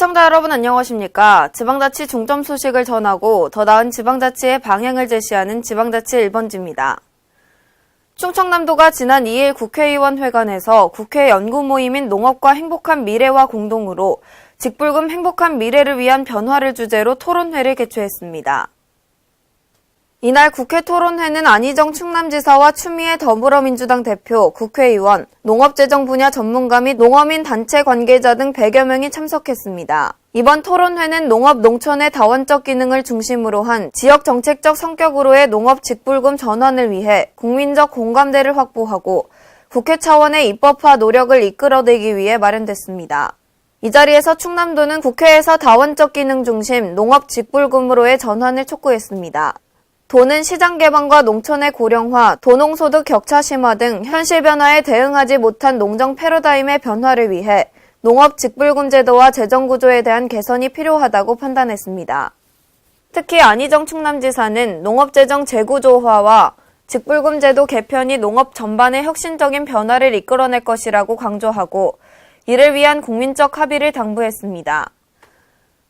시청자 여러분 안녕하십니까? 지방자치 중점 소식을 전하고 더 나은 지방자치의 방향을 제시하는 지방자치 1번지입니다. 충청남도가 지난 2일 국회의원회관에서 국회 연구 모임인 농업과 행복한 미래와 공동으로 직불금 행복한 미래를 위한 변화를 주제로 토론회를 개최했습니다. 이날 국회 토론회는 안희정 충남지사와 추미애 더불어민주당 대표, 국회의원, 농업재정 분야 전문가 및 농어민 단체 관계자 등 100여 명이 참석했습니다. 이번 토론회는 농업, 농촌의 다원적 기능을 중심으로 한 지역 정책적 성격으로의 농업 직불금 전환을 위해 국민적 공감대를 확보하고 국회 차원의 입법화 노력을 이끌어내기 위해 마련됐습니다. 이 자리에서 충남도는 국회에서 다원적 기능 중심 농업 직불금으로의 전환을 촉구했습니다. 도는 시장 개방과 농촌의 고령화, 도농소득 격차 심화 등 현실 변화에 대응하지 못한 농정 패러다임의 변화를 위해 농업 직불금 제도와 재정 구조에 대한 개선이 필요하다고 판단했습니다. 특히 안희정 충남지사는 농업재정 재구조화와 직불금 제도 개편이 농업 전반의 혁신적인 변화를 이끌어낼 것이라고 강조하고 이를 위한 국민적 합의를 당부했습니다.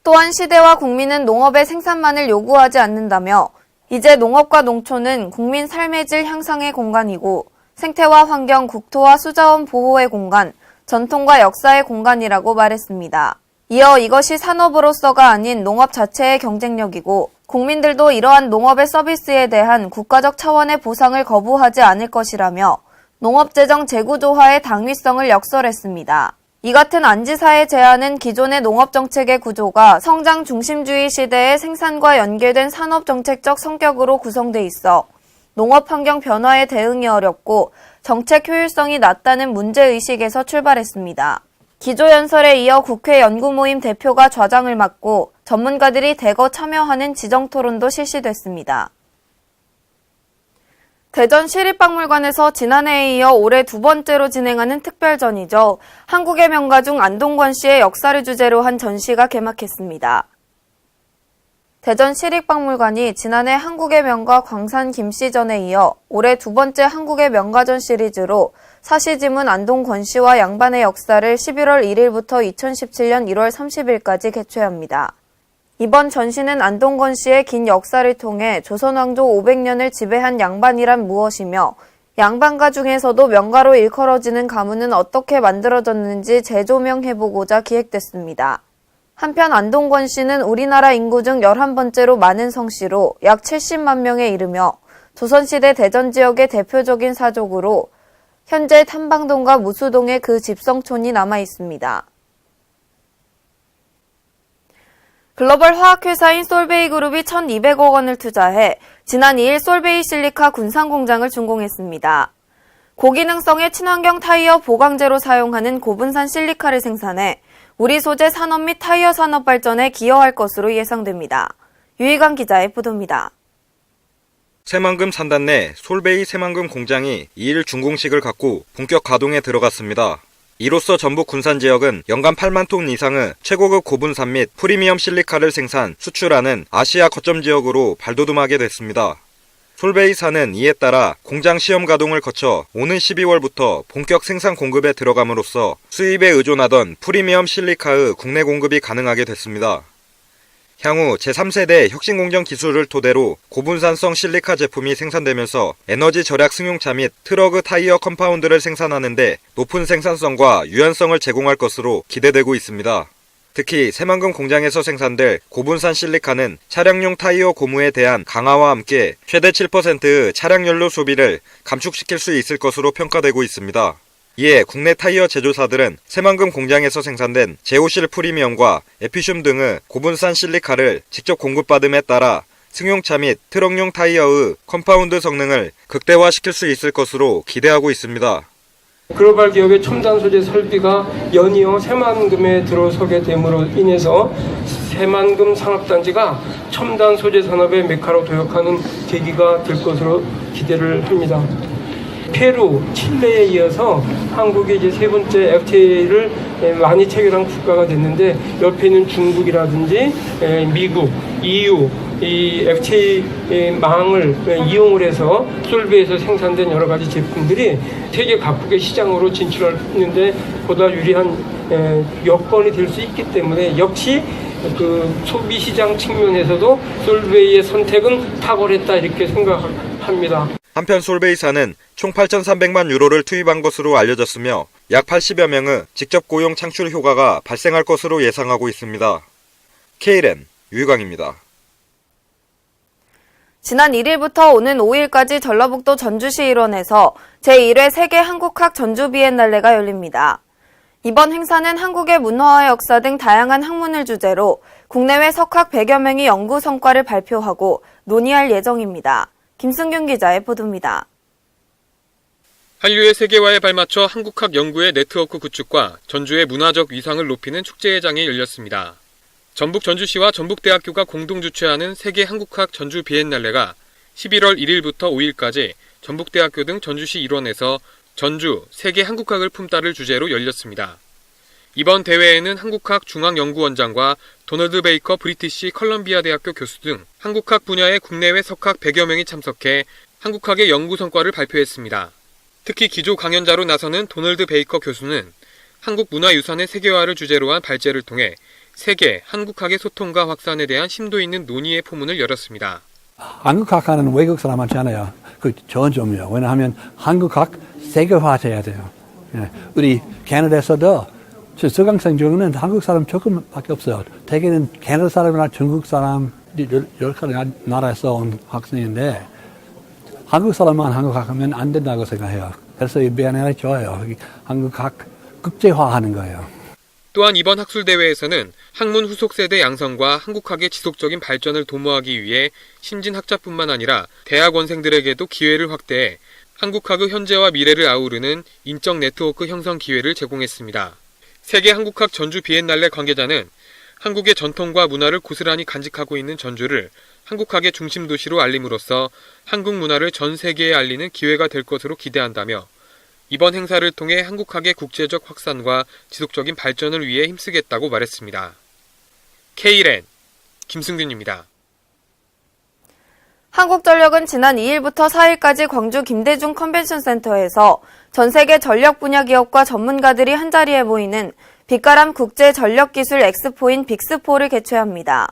또한 시대와 국민은 농업의 생산만을 요구하지 않는다며 이제 농업과 농촌은 국민 삶의 질 향상의 공간이고 생태와 환경, 국토와 수자원 보호의 공간, 전통과 역사의 공간이라고 말했습니다. 이어 이것이 산업으로서가 아닌 농업 자체의 경쟁력이고 국민들도 이러한 농업의 서비스에 대한 국가적 차원의 보상을 거부하지 않을 것이라며 농업재정 재구조화의 당위성을 역설했습니다. 이 같은 안 지사의 제안은 기존의 농업정책의 구조가 성장 중심주의 시대의 생산과 연계된 산업정책적 성격으로 구성돼 있어 농업환경 변화에 대응이 어렵고 정책 효율성이 낮다는 문제의식에서 출발했습니다. 기조연설에 이어 국회 연구모임 대표가 좌장을 맡고 전문가들이 대거 참여하는 지정토론도 실시됐습니다. 대전 시립박물관에서 지난해에 이어 올해 두 번째로 진행하는 특별전이죠. 한국의 명가 중 안동권 씨의 역사를 주제로 한 전시가 개막했습니다. 대전 시립박물관이 지난해 한국의 명가 광산 김씨전에 이어 올해 두 번째 한국의 명가전 시리즈로 사시지문 안동권 씨와 양반의 역사를 11월 1일부터 2017년 1월 30일까지 개최합니다. 이번 전시는 안동권 씨의 긴 역사를 통해 조선 왕조 500년을 지배한 양반이란 무엇이며 양반가 중에서도 명가로 일컬어지는 가문은 어떻게 만들어졌는지 재조명해보고자 기획됐습니다. 한편 안동권 씨는 우리나라 인구 중 11번째로 많은 성씨로 약 70만 명에 이르며 조선시대 대전 지역의 대표적인 사족으로 현재 탐방동과 무수동에 그 집성촌이 남아 있습니다. 글로벌 화학회사인 솔베이그룹이 1,200억 원을 투자해 지난 2일 솔베이 실리카 군산공장을 준공했습니다. 고기능성의 친환경 타이어 보강제로 사용하는 고분산 실리카를 생산해 우리 소재 산업 및 타이어 산업 발전에 기여할 것으로 예상됩니다. 유희관 기자의 보도입니다. 새만금 산단 내 솔베이 새만금 공장이 2일 준공식을 갖고 본격 가동에 들어갔습니다. 이로써 전북 군산 지역은 연간 8만 톤 이상의 최고급 고분산 및 프리미엄 실리카를 생산, 수출하는 아시아 거점 지역으로 발돋움하게 됐습니다. 솔베이사는 이에 따라 공장 시험 가동을 거쳐 오는 12월부터 본격 생산 공급에 들어감으로써 수입에 의존하던 프리미엄 실리카의 국내 공급이 가능하게 됐습니다. 향후 제3세대 혁신공정 기술을 토대로 고분산성 실리카 제품이 생산되면서 에너지 절약 승용차 및 트럭의 타이어 컴파운드를 생산하는 데 높은 생산성과 유연성을 제공할 것으로 기대되고 있습니다. 특히 새만금 공장에서 생산될 고분산 실리카는 차량용 타이어 고무에 대한 강화와 함께 최대 7%의 차량 연료 소비를 감축시킬 수 있을 것으로 평가되고 있습니다. 이에 국내 타이어 제조사들은 새만금 공장에서 생산된 제오실 프리미엄과 에피슘 등의 고분산 실리카를 직접 공급받음에 따라 승용차 및 트럭용 타이어의 컴파운드 성능을 극대화시킬 수 있을 것으로 기대하고 있습니다. 글로벌 기업의 첨단 소재 설비가 연이어 새만금에 들어서게 됨으로 인해서 새만금 산업단지가 첨단 소재 산업의 메카로 도약하는 계기가 될 것으로 기대를 합니다. 페루, 칠레에 이어서 한국이 이제 세 번째 FTA를 많이 체결한 국가가 됐는데 옆에 있는 중국이라든지 미국, EU 이 FTA망을 이용을 해서 솔베이에서 생산된 여러 가지 제품들이 세계 각국의 시장으로 진출하는데 보다 유리한 여건이 될 수 있기 때문에 역시 그 소비 시장 측면에서도 솔베이의 선택은 탁월했다 이렇게 생각합니다. 한편 솔베이사는 총 8,300만 유로를 투입한 것으로 알려졌으며 약 80여 명의 직접 고용 창출 효과가 발생할 것으로 예상하고 있습니다. KLN 유희광입니다. 지난 1일부터 오는 5일까지 전라북도 전주시 일원에서 제1회 세계 한국학 전주 비엔날레가 열립니다. 이번 행사는 한국의 문화와 역사 등 다양한 학문을 주제로 국내외 석학 100여 명이 연구 성과를 발표하고 논의할 예정입니다. 김승균 기자의 보도입니다. 한류의 세계화에 발맞춰 한국학 연구의 네트워크 구축과 전주의 문화적 위상을 높이는 축제회장이 열렸습니다. 전북 전주시와 전북대학교가 공동 주최하는 세계 한국학 전주 비엔날레가 11월 1일부터 5일까지 전북대학교 등 전주시 일원에서 전주 세계 한국학을 품다를 주제로 열렸습니다. 이번 대회에는 한국학 중앙연구원장과 도널드 베이커 브리티시 컬럼비아 대학교 교수 등 한국학 분야의 국내외 석학 100여 명이 참석해 한국학의 연구 성과를 발표했습니다. 특히 기조 강연자로 나서는 도널드 베이커 교수는 한국 문화유산의 세계화를 주제로 한 발제를 통해 세계 한국학의 소통과 확산에 대한 심도 있는 논의의 포문을 열었습니다. 한국학하는 외국 사람 많잖아요. 그 좋은 점이요. 왜냐하면 한국학 세계화돼야 돼요. 우리 캐나다에서도 저 수강생 중에는 한국 사람 조금밖에 없어요. 대개는 캐나다 사람이나 중국 사람 여러 나라에서 온 학생인데 한국 사람만 한국학하면 안 된다고 생각해요. 그래서 이 비엔날레 좋아요. 한국학 국제화하는 거예요. 또한 이번 학술대회에서는 학문 후속 세대 양성과 한국학의 지속적인 발전을 도모하기 위해 신진 학자뿐만 아니라 대학원생들에게도 기회를 확대해 한국학의 현재와 미래를 아우르는 인적 네트워크 형성 기회를 제공했습니다. 세계 한국학 전주 비엔날레 관계자는 한국의 전통과 문화를 고스란히 간직하고 있는 전주를 한국학의 중심 도시로 알림으로써 한국 문화를 전 세계에 알리는 기회가 될 것으로 기대한다며 이번 행사를 통해 한국학의 국제적 확산과 지속적인 발전을 위해 힘쓰겠다고 말했습니다. KLN 김승균입니다. 한국전력은 지난 2일부터 4일까지 광주 김대중 컨벤션 센터에서 전 세계 전력 분야 기업과 전문가들이 한자리에 모이는 빛가람 국제 전력기술 엑스포인 빅스포를 개최합니다.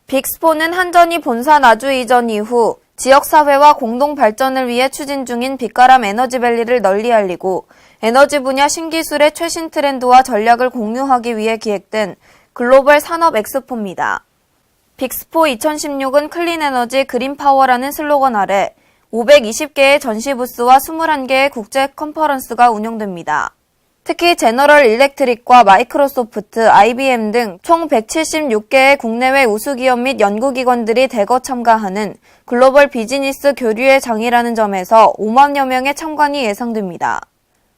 빅스포는 한전이 본사 나주 이전 이후 지역사회와 공동 발전을 위해 추진 중인 빛가람 에너지밸리를 널리 알리고 에너지 분야 신기술의 최신 트렌드와 전략을 공유하기 위해 기획된 글로벌 산업 엑스포입니다. 빅스포 2016은 클린에너지 그린파워라는 슬로건 아래 520개의 전시 부스와 21개의 국제 컨퍼런스가 운영됩니다. 특히 제너럴 일렉트릭과 마이크로소프트, IBM 등 총 176개의 국내외 우수기업 및 연구기관들이 대거 참가하는 글로벌 비즈니스 교류의 장이라는 점에서 5만여 명의 참관이 예상됩니다.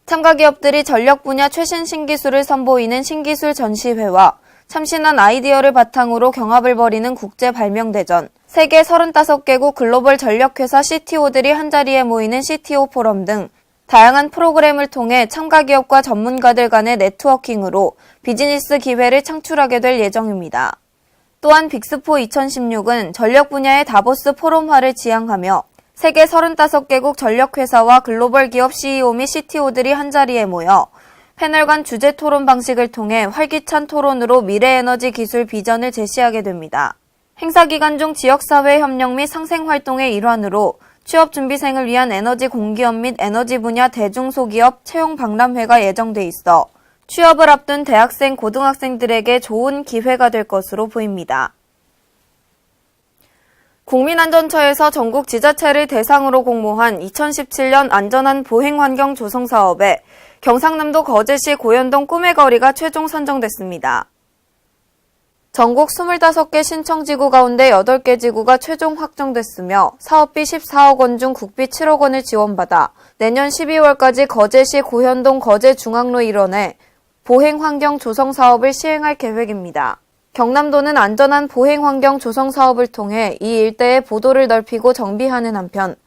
참가 기업들이 전력 분야 최신 신기술을 선보이는 신기술 전시회와 참신한 아이디어를 바탕으로 경합을 벌이는 국제 발명대전, 세계 35개국 글로벌 전력회사 CTO들이 한자리에 모이는 CTO 포럼 등 다양한 프로그램을 통해 참가 기업과 전문가들 간의 네트워킹으로 비즈니스 기회를 창출하게 될 예정입니다. 또한 빅스포 2016은 전력 분야의 다보스 포럼화를 지향하며 세계 35개국 전력회사와 글로벌 기업 CEO 및 CTO들이 한자리에 모여 패널 간 주제 토론 방식을 통해 활기찬 토론으로 미래 에너지 기술 비전을 제시하게 됩니다. 행사 기간 중 지역사회 협력 및 상생활동의 일환으로 취업준비생을 위한 에너지 공기업 및 에너지 분야 대중소기업 채용 박람회가 예정돼 있어 취업을 앞둔 대학생, 고등학생들에게 좋은 기회가 될 것으로 보입니다. 국민안전처에서 전국 지자체를 대상으로 공모한 2017년 안전한 보행환경 조성 사업에 경상남도 거제시 고현동 꿈의 거리가 최종 선정됐습니다. 전국 25개 신청지구 가운데 8개 지구가 최종 확정됐으며 사업비 14억 원 중 국비 7억 원을 지원받아 내년 12월까지 거제시 고현동 거제중앙로 일원에 보행환경 조성 사업을 시행할 계획입니다. 경남도는 안전한 보행환경 조성 사업을 통해 이 일대의 보도를 넓히고 정비하는 한편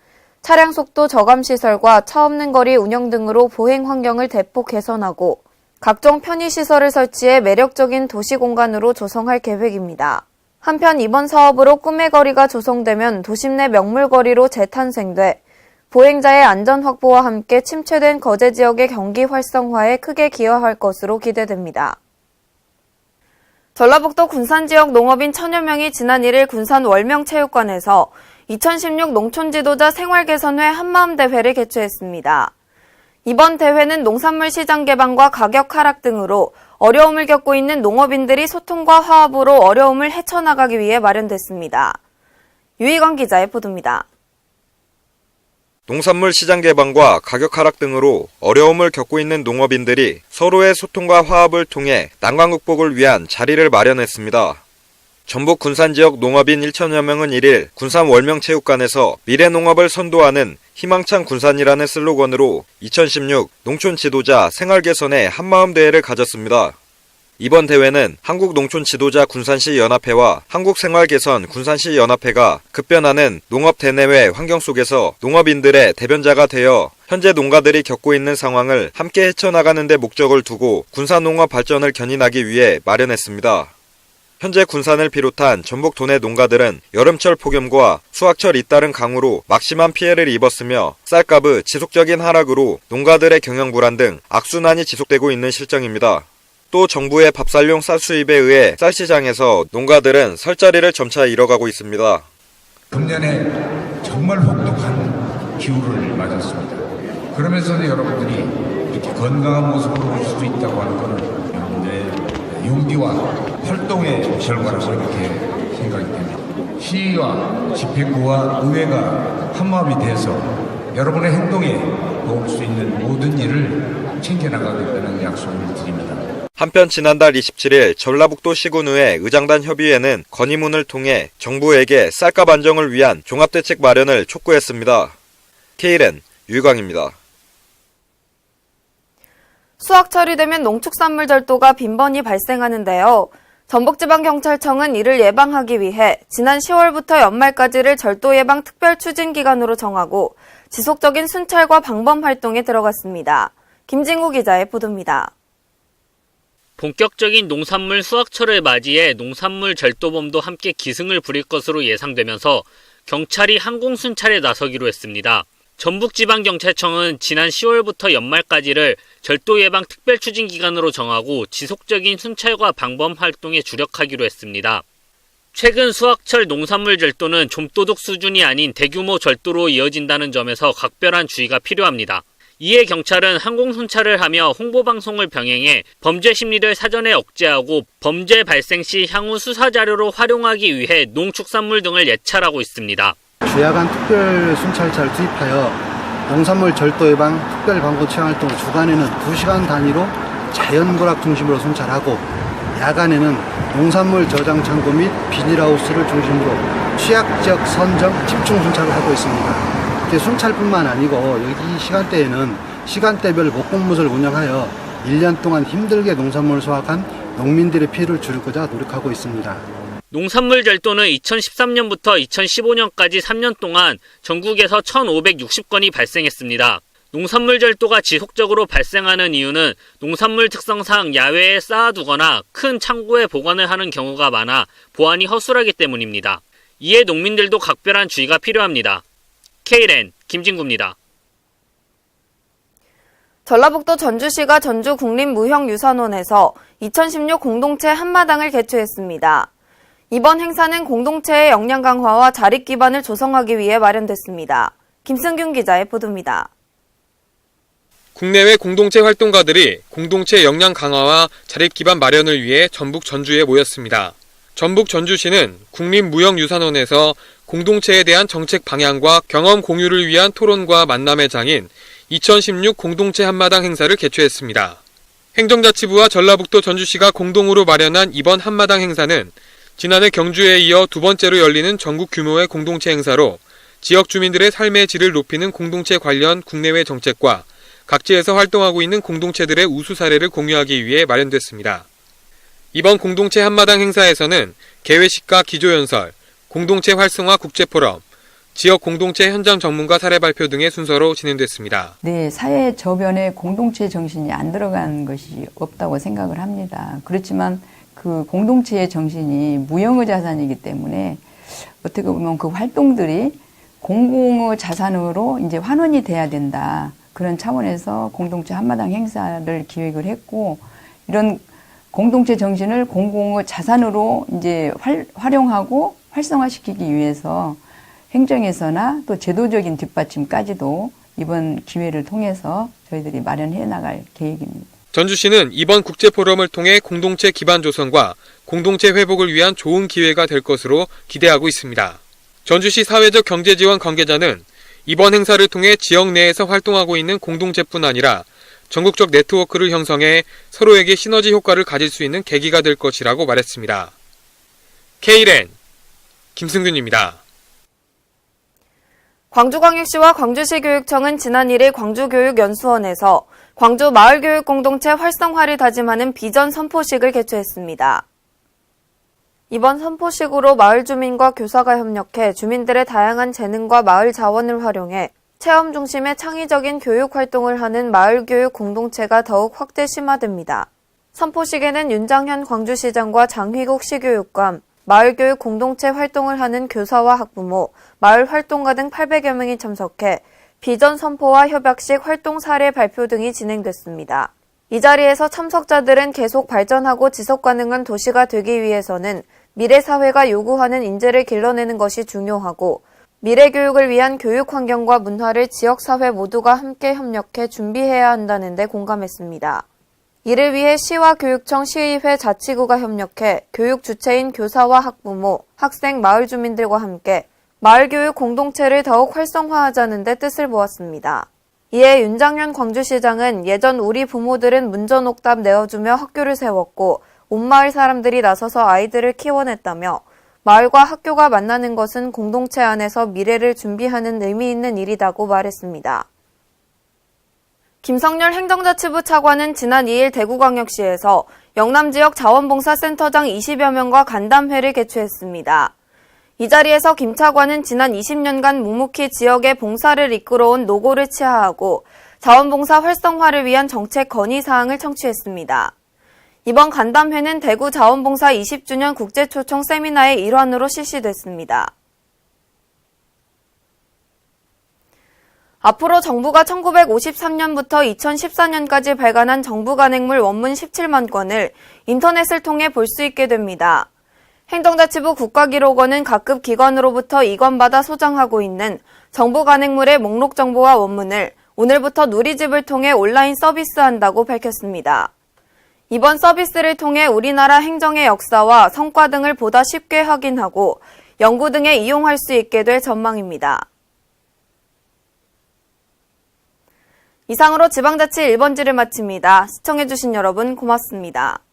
차량 속도 저감시설과 차 없는 거리 운영 등으로 보행 환경을 대폭 개선하고 각종 편의시설을 설치해 매력적인 도시 공간으로 조성할 계획입니다. 한편 이번 사업으로 꿈의 거리가 조성되면 도심 내 명물거리로 재탄생돼 보행자의 안전 확보와 함께 침체된 거제 지역의 경기 활성화에 크게 기여할 것으로 기대됩니다. 전라북도 군산 지역 농업인 1000여 명이 지난 1일 군산 월명체육관에서 2016 농촌지도자 생활개선회 한마음대회를 개최했습니다. 이번 대회는 농산물 시장 개방과 가격 하락 등으로 어려움을 겪고 있는 농업인들이 소통과 화합으로 어려움을 헤쳐나가기 위해 마련됐습니다. 유희광 기자의 보도입니다. 농산물 시장 개방과 가격 하락 등으로 어려움을 겪고 있는 농업인들이 서로의 소통과 화합을 통해 난관 극복을 위한 자리를 마련했습니다. 전북 군산 지역 농업인 1천여 명은 1일 군산 월명체육관에서 미래농업을 선도하는 희망찬 군산이라는 슬로건으로 2016 농촌 지도자 생활개선의 한마음대회를 가졌습니다. 이번 대회는 한국농촌지도자 군산시 연합회와 한국생활개선 군산시 연합회가 급변하는 농업 대내외 환경 속에서 농업인들의 대변자가 되어 현재 농가들이 겪고 있는 상황을 함께 헤쳐나가는 데 목적을 두고 군산농업 발전을 견인하기 위해 마련했습니다. 현재 군산을 비롯한 전북 도내 농가들은 여름철 폭염과 수확철 잇따른 강우로 막심한 피해를 입었으며 쌀값의 지속적인 하락으로 농가들의 경영 불안 등 악순환이 지속되고 있는 실정입니다. 또 정부의 밥살용 쌀 수입에 의해 쌀시장에서 농가들은 설자리를 점차 잃어가고 있습니다. 금년에 정말 혹독한 기후를 맞았습니다. 그러면서도 여러분들이 이렇게 건강한 모습으로 올 수도 있다고 하는 것은 여러분들의 용기와 활동의 결과라고 이렇게 생각이 됩니다. 시와 집행부와 의회가 한마음이 돼서 여러분의 행동에 도울 수 있는 모든 일을 챙겨나가겠다는 약속을 드립니다. 한편 지난달 27일 전라북도 시군의회 의장단 협의회는 건의문을 통해 정부에게 쌀값 안정을 위한 종합대책 마련을 촉구했습니다. KLN 유희광입니다. 수확철이 되면 농축산물 절도가 빈번히 발생하는데요. 전북지방경찰청은 이를 예방하기 위해 지난 10월부터 연말까지를 절도 예방 특별 추진 기간으로 정하고 지속적인 순찰과 방범 활동에 들어갔습니다. 김진구 기자의 보도입니다. 본격적인 농산물 수확철을 맞이해 농산물 절도범도 함께 기승을 부릴 것으로 예상되면서 경찰이 항공순찰에 나서기로 했습니다. 전북지방경찰청은 지난 10월부터 연말까지를 절도 예방 특별 추진 기간으로 정하고 지속적인 순찰과 방범 활동에 주력하기로 했습니다. 최근 수확철 농산물 절도는 좀도둑 수준이 아닌 대규모 절도로 이어진다는 점에서 각별한 주의가 필요합니다. 이에 경찰은 항공순찰을 하며 홍보방송을 병행해 범죄 심리를 사전에 억제하고 범죄 발생 시 향후 수사자료로 활용하기 위해 농축산물 등을 예찰하고 있습니다. 주야간 특별 순찰차를 투입하여 농산물 절도 예방 특별 방고 취향 활동을 주간에는 2시간 단위로 자연거락 중심으로 순찰하고 야간에는 농산물 저장 창고 및 비닐하우스를 중심으로 취약지역 선정 집중 순찰을 하고 있습니다. 순찰뿐만 아니고 여기 시간대에는 시간대별 목공무소를 운영하여 1년 동안 힘들게 농산물을 수확한 농민들의 피해를 줄이고자 노력하고 있습니다. 농산물 절도는 2013년부터 2015년까지 3년 동안 전국에서 1,560건이 발생했습니다. 농산물 절도가 지속적으로 발생하는 이유는 농산물 특성상 야외에 쌓아두거나 큰 창고에 보관을 하는 경우가 많아 보안이 허술하기 때문입니다. 이에 농민들도 각별한 주의가 필요합니다. KLN 김진구입니다. 전라북도 전주시가 전주국립무형유산원에서 2016 공동체 한마당을 개최했습니다. 이번 행사는 공동체의 역량 강화와 자립 기반을 조성하기 위해 마련됐습니다. 김승균 기자의 보도입니다. 국내외 공동체 활동가들이 공동체 역량 강화와 자립 기반 마련을 위해 전북 전주에 모였습니다. 전북 전주시는 국립무형유산원에서 공동체에 대한 정책 방향과 경험 공유를 위한 토론과 만남의 장인 2016 공동체 한마당 행사를 개최했습니다. 행정자치부와 전라북도 전주시가 공동으로 마련한 이번 한마당 행사는 지난해 경주에 이어 두 번째로 열리는 전국 규모의 공동체 행사로 지역 주민들의 삶의 질을 높이는 공동체 관련 국내외 정책과 각지에서 활동하고 있는 공동체들의 우수 사례를 공유하기 위해 마련됐습니다. 이번 공동체 한마당 행사에서는 개회식과 기조연설, 공동체 활성화 국제포럼, 지역 공동체 현장 전문가 사례 발표 등의 순서로 진행됐습니다. 네, 사회 저변에 공동체 정신이 안 들어간 것이 없다고 생각을 합니다. 그렇지만 그 공동체의 정신이 무형의 자산이기 때문에 어떻게 보면 그 활동들이 공공의 자산으로 이제 환원이 돼야 된다. 그런 차원에서 공동체 한마당 행사를 기획을 했고, 이런 공동체 정신을 공공의 자산으로 이제 활용하고 활성화시키기 위해서 행정에서나 또 제도적인 뒷받침까지도 이번 기회를 통해서 저희들이 마련해 나갈 계획입니다. 전주시는 이번 국제포럼을 통해 공동체 기반 조성과 공동체 회복을 위한 좋은 기회가 될 것으로 기대하고 있습니다. 전주시 사회적 경제지원 관계자는 이번 행사를 통해 지역 내에서 활동하고 있는 공동체뿐 아니라 전국적 네트워크를 형성해 서로에게 시너지 효과를 가질 수 있는 계기가 될 것이라고 말했습니다. K랜 김승균입니다. 광주광역시와 광주시 교육청은 지난 1일 광주교육연수원에서 광주 마을교육공동체 활성화를 다짐하는 비전 선포식을 개최했습니다. 이번 선포식으로 마을 주민과 교사가 협력해 주민들의 다양한 재능과 마을 자원을 활용해 체험 중심의 창의적인 교육 활동을 하는 마을교육 공동체가 더욱 확대 심화됩니다. 선포식에는 윤장현 광주시장과 장휘국 시교육감, 마을교육 공동체 활동을 하는 교사와 학부모, 마을 활동가 등 800여 명이 참석해 비전 선포와 협약식 활동 사례 발표 등이 진행됐습니다. 이 자리에서 참석자들은 계속 발전하고 지속 가능한 도시가 되기 위해서는 미래 사회가 요구하는 인재를 길러내는 것이 중요하고 미래 교육을 위한 교육 환경과 문화를 지역 사회 모두가 함께 협력해 준비해야 한다는 데 공감했습니다. 이를 위해 시와 교육청, 시의회, 자치구가 협력해 교육 주체인 교사와 학부모, 학생, 마을 주민들과 함께 마을교육 공동체를 더욱 활성화하자는 데 뜻을 모았습니다. 이에 윤장현 광주시장은 예전 우리 부모들은 문전옥답 내어주며 학교를 세웠고 온 마을 사람들이 나서서 아이들을 키워냈다며 마을과 학교가 만나는 것은 공동체 안에서 미래를 준비하는 의미 있는 일이라고 말했습니다. 김성열 행정자치부 차관은 지난 2일 대구광역시에서 영남지역 자원봉사센터장 20여 명과 간담회를 개최했습니다. 이 자리에서 김 차관은 지난 20년간 묵묵히 지역의 봉사를 이끌어온 노고를 치하하고 자원봉사 활성화를 위한 정책 건의사항을 청취했습니다. 이번 간담회는 대구 자원봉사 20주년 국제초청 세미나의 일환으로 실시됐습니다. 앞으로 정부가 1953년부터 2014년까지 발간한 정부 간행물 원문 17만 건을 인터넷을 통해 볼 수 있게 됩니다. 행정자치부 국가기록원은 각급 기관으로부터 이관받아 소장하고 있는 정부 간행물의 목록 정보와 원문을 오늘부터 누리집을 통해 온라인 서비스한다고 밝혔습니다. 이번 서비스를 통해 우리나라 행정의 역사와 성과 등을 보다 쉽게 확인하고 연구 등에 이용할 수 있게 될 전망입니다. 이상으로 지방자치 1번지를 마칩니다. 시청해주신 여러분 고맙습니다.